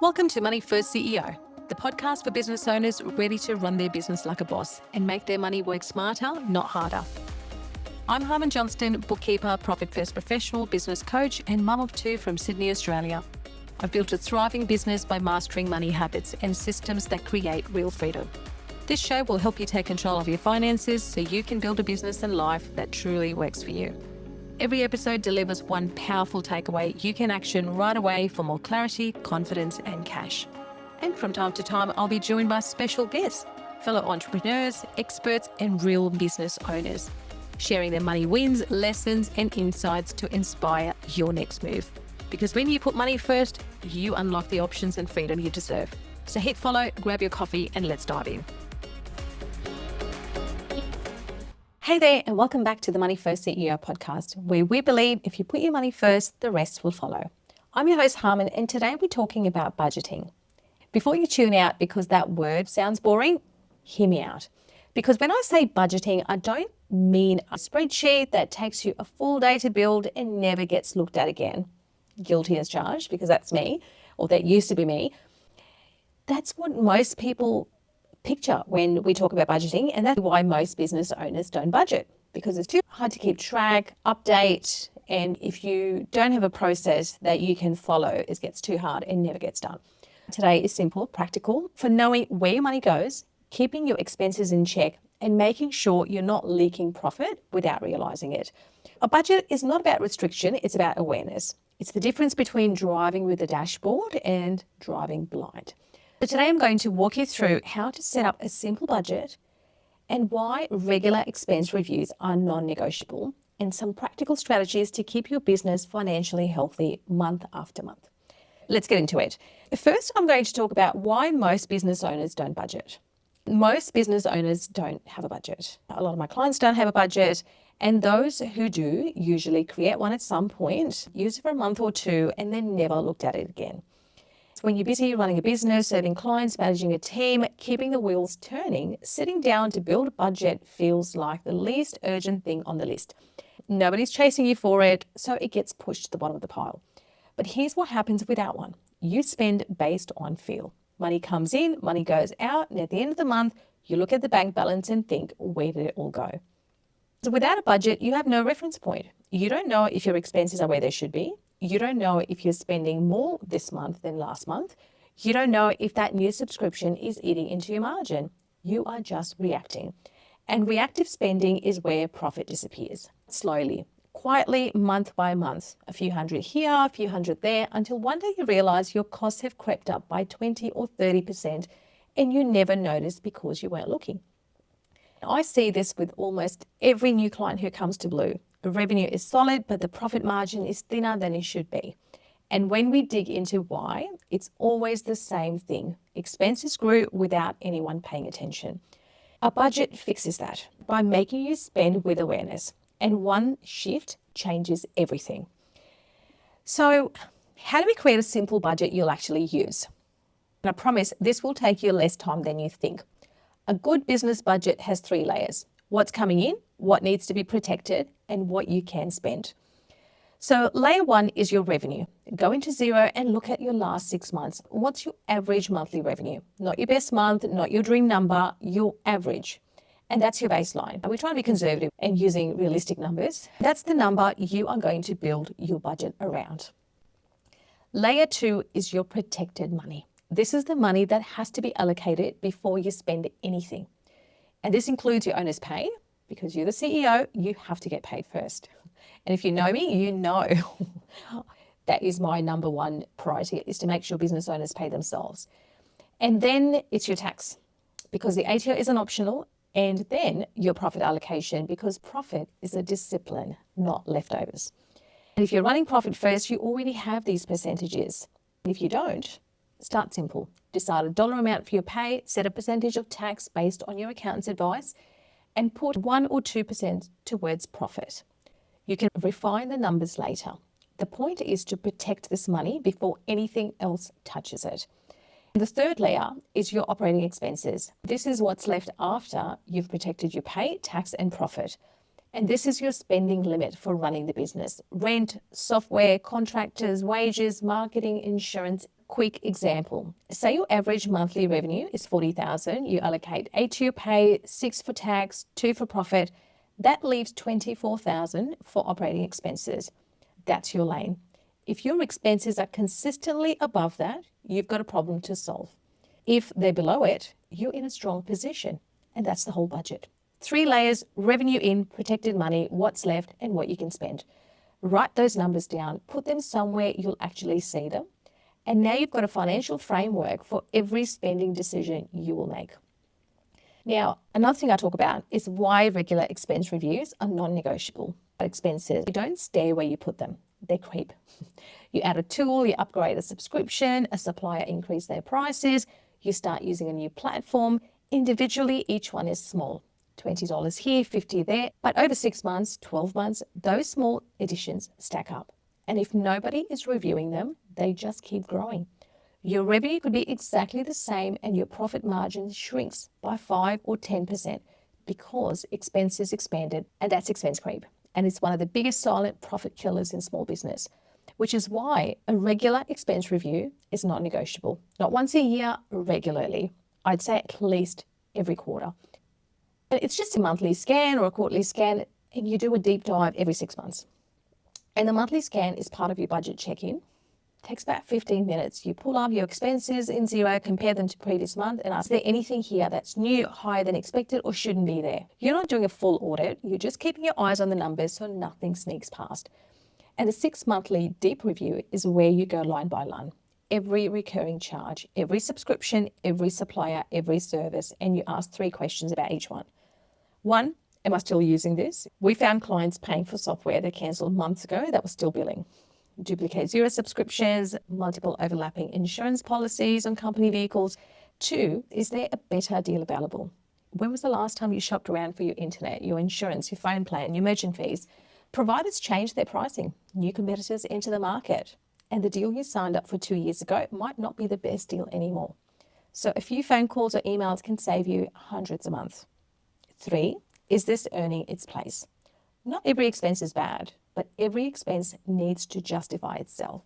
Welcome to Money First CEO, the podcast for business owners ready to run their business like a boss and make their money work smarter, not harder. I'm Harman Johnston, bookkeeper, profit first professional, business coach, and mum of two from Sydney, Australia. I've built a thriving business by mastering money habits and systems that create real freedom. This show will help you take control of your finances so you can build a business and life that truly works for you. Every episode delivers one powerful takeaway you can action right away for more clarity, confidence, and cash. And from time to time, I'll be joined by special guests, fellow entrepreneurs, experts, and real business owners, sharing their money wins, lessons, and insights to inspire your next move. Because when you put money first, you unlock the options and freedom you deserve. So hit follow, grab your coffee, and let's dive in. Hey there, and welcome back to the Money First CEO podcast, where we believe if you put your money first, the rest will follow. I'm your host, Harman, and today we're talking about budgeting. Before you tune out because that word sounds boring, hear me out. Because when I say budgeting, I don't mean a spreadsheet that takes you a full day to build and never gets looked at again. Guilty as charged, because that's me, or that used to be me. That's what most people picture when we talk about budgeting, and that's why most business owners don't budget, because it's too hard to keep track, update, and if you don't have a process that you can follow, it gets too hard and never gets done. Today is simple, practical, for knowing where your money goes, keeping your expenses in check, and making sure you're not leaking profit without realizing it. A budget is not about restriction, it's about awareness. It's the difference between driving with a dashboard and driving blind. So today I'm going to walk you through how to set up a simple budget and why regular expense reviews are non-negotiable, and some practical strategies to keep your business financially healthy month after month. Let's get into it. First, I'm going to talk about why most business owners don't budget. Most business owners don't have a budget. A lot of my clients don't have a budget, and those who do usually create one at some point, use it for a month or two, and then never looked at it again. When you're busy running a business, serving clients, managing a team, keeping the wheels turning, sitting down to build a budget feels like the least urgent thing on the list. Nobody's chasing you for it, so it gets pushed to the bottom of the pile. But here's what happens without one. You spend based on feel. Money comes in, money goes out, and at the end of the month, you look at the bank balance and think, where did it all go? So without a budget, you have no reference point. You don't know if your expenses are where they should be. You don't know if you're spending more this month than last month. You don't know if that new subscription is eating into your margin. You are just reacting. And reactive spending is where profit disappears. Slowly, quietly, month by month. A few hundred here, a few hundred there, until one day you realize your costs have crept up by 20 or 30% and you never noticed because you weren't looking. I see this with almost every new client who comes to Blue. The revenue is solid, but the profit margin is thinner than it should be. And when we dig into why, it's always the same thing. Expenses grew without anyone paying attention. A budget fixes that by making you spend with awareness. And one shift changes everything. So how do we create a simple budget you'll actually use? And I promise this will take you less time than you think. A good business budget has 3 layers. What's coming in, what needs to be protected, and what you can spend. So layer 1 is your revenue. Go into Xero and look at your last 6 months. What's your average monthly revenue? Not your best month, not your dream number, your average. And that's your baseline. We're trying to be conservative and using realistic numbers. That's the number you are going to build your budget around. Layer 2 is your protected money. This is the money that has to be allocated before you spend anything. And this includes your owner's pay, because you're the CEO, you have to get paid first. And if you know me, you know that is my number one priority, is to make sure business owners pay themselves. And then it's your tax, because the ATO isn't optional, and then your profit allocation, because profit is a discipline, not leftovers. And if you're running profit first, you already have these percentages. If you don't, start simple. Decide a dollar amount for your pay, set a percentage of tax based on your accountant's advice, and put 1 or 2% towards profit. You can refine the numbers later. The point is to protect this money before anything else touches it. The third layer is your operating expenses. This is what's left after you've protected your pay, tax, and profit. And this is your spending limit for running the business. Rent, software, contractors, wages, marketing, insurance, quick example. Say your average monthly revenue is $40,000. You allocate 8 to your pay, 6 for tax, 2 for profit. That leaves $24,000 for operating expenses. That's your lane. If your expenses are consistently above that, you've got a problem to solve. If they're below it, you're in a strong position. And that's the whole budget. 3 layers: revenue in, protected money, what's left, and what you can spend. Write those numbers down, put them somewhere you'll actually see them. And now you've got a financial framework for every spending decision you will make. Now, another thing I talk about is why regular expense reviews are non-negotiable. Expenses, you don't stay where you put them, they creep. You add a tool, you upgrade a subscription, a supplier increase their prices, you start using a new platform. Individually, each one is small. $20 here, $50 there. But over 6 months, 12 months, those small additions stack up. And if nobody is reviewing them, they just keep growing. Your revenue could be exactly the same and your profit margin shrinks by 5 or 10% because expenses expanded, and that's expense creep. And it's one of the biggest silent profit killers in small business, which is why a regular expense review is not negotiable. Not once a year, regularly. I'd say at least every quarter. It's just a monthly scan or a quarterly scan, and you do a deep dive every 6 months. And the monthly scan is part of your budget check-in. It takes about 15 minutes. You pull up your expenses in Xero, compare them to previous month, and ask, is there anything here that's new, higher than expected, or shouldn't be there? You're not doing a full audit. You're just keeping your eyes on the numbers so nothing sneaks past. And the 6 monthly deep review is where you go line by line. Every recurring charge, every subscription, every supplier, every service, and you ask 3 questions about each one. 1, am I still using this? We found clients paying for software they cancelled months ago that was still billing. Duplicate Xero subscriptions, multiple overlapping insurance policies on company vehicles. 2, is there a better deal available? When was the last time you shopped around for your internet, your insurance, your phone plan, your merchant fees? Providers change their pricing. New competitors enter the market. And the deal you signed up for 2 years ago might not be the best deal anymore. So a few phone calls or emails can save you hundreds a month. 3, is this earning its place? Not every expense is bad, but every expense needs to justify itself.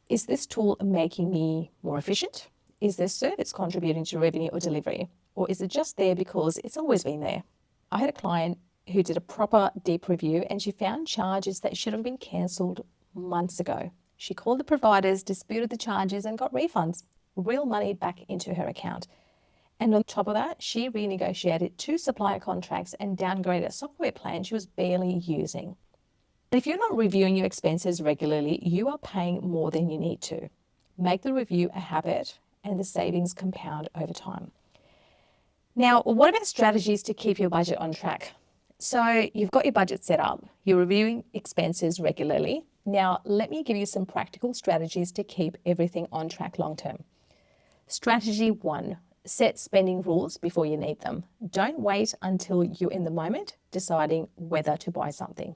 Is this tool making me more efficient? Is this service contributing to revenue or delivery? Or is it just there because it's always been there? I had a client who did a proper deep review and she found charges that should have been cancelled months ago. She called the providers, disputed the charges and got refunds, real money back into her account. And on top of that, she renegotiated 2 supplier contracts and downgraded a software plan she was barely using. If you're not reviewing your expenses regularly, you are paying more than you need to. Make the review a habit and the savings compound over time. Now, what about strategies to keep your budget on track? So you've got your budget set up, you're reviewing expenses regularly. Now, let me give you some practical strategies to keep everything on track long term. Strategy 1. Set spending rules before you need them. Don't wait until you're in the moment deciding whether to buy something.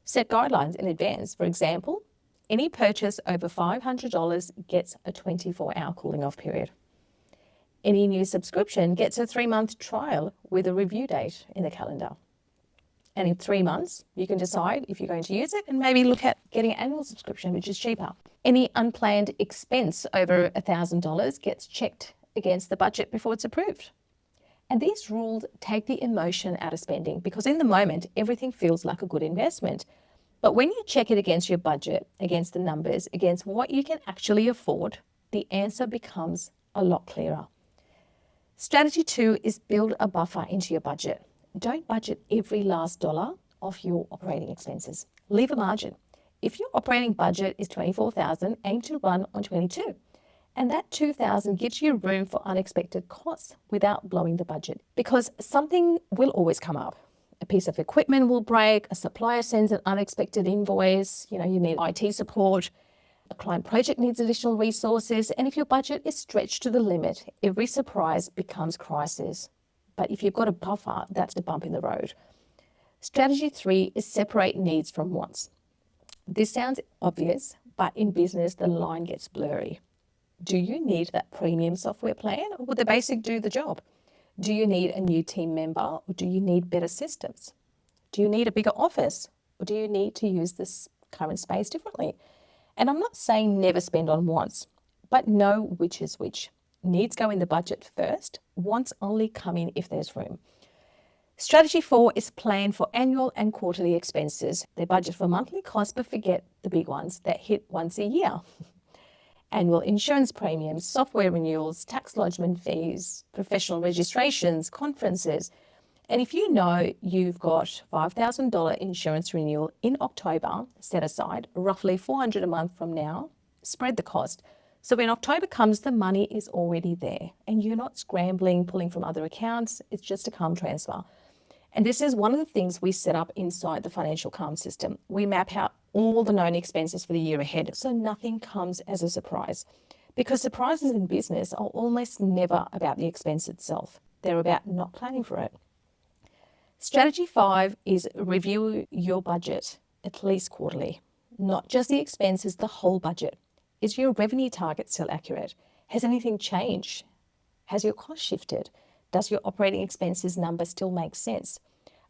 Set guidelines in advance. For example, any purchase over $500 gets a 24-hour cooling off period. Any new subscription gets a 3-month trial with a review date in the calendar. And in 3 months, you can decide if you're going to use it and maybe look at getting an annual subscription, which is cheaper. Any unplanned expense over $1,000 gets checked against the budget before it's approved. And these rules take the emotion out of spending because in the moment, everything feels like a good investment. But when you check it against your budget, against the numbers, against what you can actually afford, the answer becomes a lot clearer. Strategy 2 is build a buffer into your budget. Don't budget every last dollar off your operating expenses. Leave a margin. If your operating budget is $24,000, aim to run on $22,000. And that $2,000 gives you room for unexpected costs without blowing the budget because something will always come up. A piece of equipment will break, a supplier sends an unexpected invoice, you need IT support, a client project needs additional resources, and if your budget is stretched to the limit, every surprise becomes crisis. But if you've got a buffer, that's the bump in the road. Strategy 3 is separate needs from wants. This sounds obvious, but in business, the line gets blurry. Do you need that premium software plan or will the basic do the job? Do you need a new team member or do you need better systems? Do you need a bigger office or do you need to use this current space differently? And I'm not saying never spend on wants, but know which is which. Needs go in the budget first, wants only come in if there's room. Strategy 4 is plan for annual and quarterly expenses. They budget for monthly costs, but forget the big ones that hit once a year. Annual insurance premiums, software renewals, tax lodgement fees, professional registrations, conferences. And if you know you've got $5,000 insurance renewal in October set aside, roughly $400 a month from now, spread the cost. So when October comes, the money is already there and you're not scrambling, pulling from other accounts. It's just a calm transfer. And this is one of the things we set up inside the financial calm system. We map out all the known expenses for the year ahead, so nothing comes as a surprise. Because surprises in business are almost never about the expense itself. They're about not planning for it. Strategy 5 is review your budget at least quarterly, not just the expenses, the whole budget. Is your revenue target still accurate? Has anything changed? Has your cost shifted? Does your operating expenses number still make sense?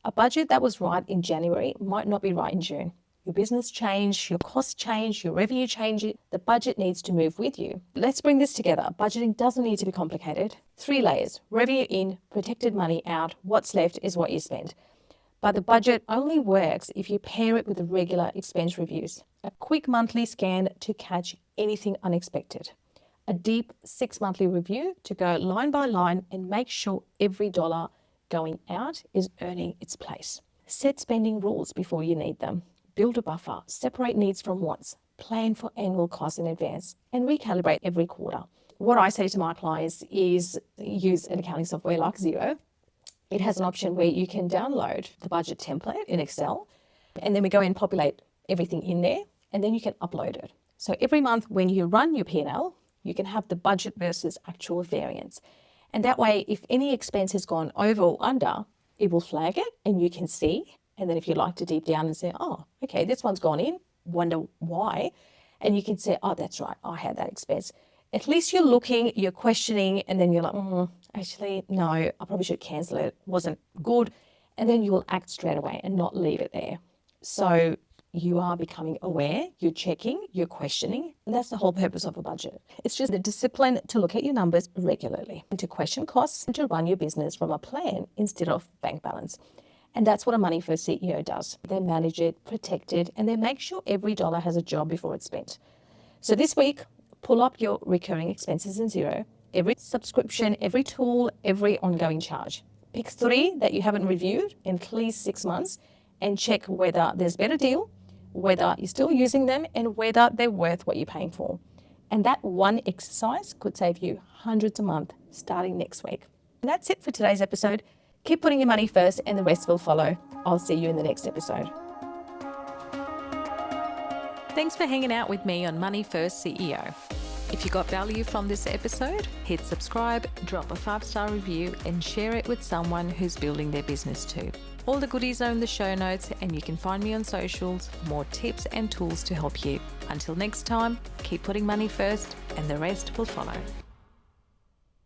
A budget that was right in January might not be right in June. Your business changed, your costs changed, your revenue changed. The budget needs to move with you. Let's bring this together. Budgeting doesn't need to be complicated. 3 layers: revenue in, protected money out. What's left is what you spend. But the budget only works if you pair it with regular expense reviews. A quick monthly scan to catch anything unexpected. A deep 6 monthly review to go line by line and make sure every dollar going out is earning its place. Set spending rules before you need them. Build a buffer. Separate needs from wants. Plan for annual costs in advance and recalibrate every quarter. What I say to my clients is use an accounting software like Xero. It has an option where you can download the budget template in Excel, and then we go and populate everything in there, and then you can upload it. So every month when you run your P&L, you can have the budget versus actual variance. And that way, if any expense has gone over or under, it will flag it and you can see. And then if you like to deep down and say, oh, okay, this one's gone in, wonder why. And you can say, oh, that's right, I had that expense. At least you're looking, you're questioning, and then you're like, actually, no, I probably should cancel it. It wasn't good. And then you will act straight away and not leave it there. So you are becoming aware, you're checking, you're questioning, and that's the whole purpose of a budget. It's just the discipline to look at your numbers regularly, and to question costs, and to run your business from a plan instead of bank balance. And that's what a Money First CEO does. They manage it, protect it, and they make sure every dollar has a job before it's spent. So this week, pull up your recurring expenses in Xero, every subscription, every tool, every ongoing charge. Pick 3 that you haven't reviewed in at least 6 months and check whether there's a better deal, whether you're still using them, and whether they're worth what you're paying for. And that one exercise could save you hundreds a month starting next week. And that's it for today's episode. Keep putting your money first and the rest will follow. I'll see you in the next episode. Thanks for hanging out with me on Money First CEO. If you got value from this episode, hit subscribe, drop a 5-star review, and share it with someone who's building their business too. All the goodies are in the show notes, and you can find me on socials for more tips and tools to help you. Until next time, keep putting money first and the rest will follow.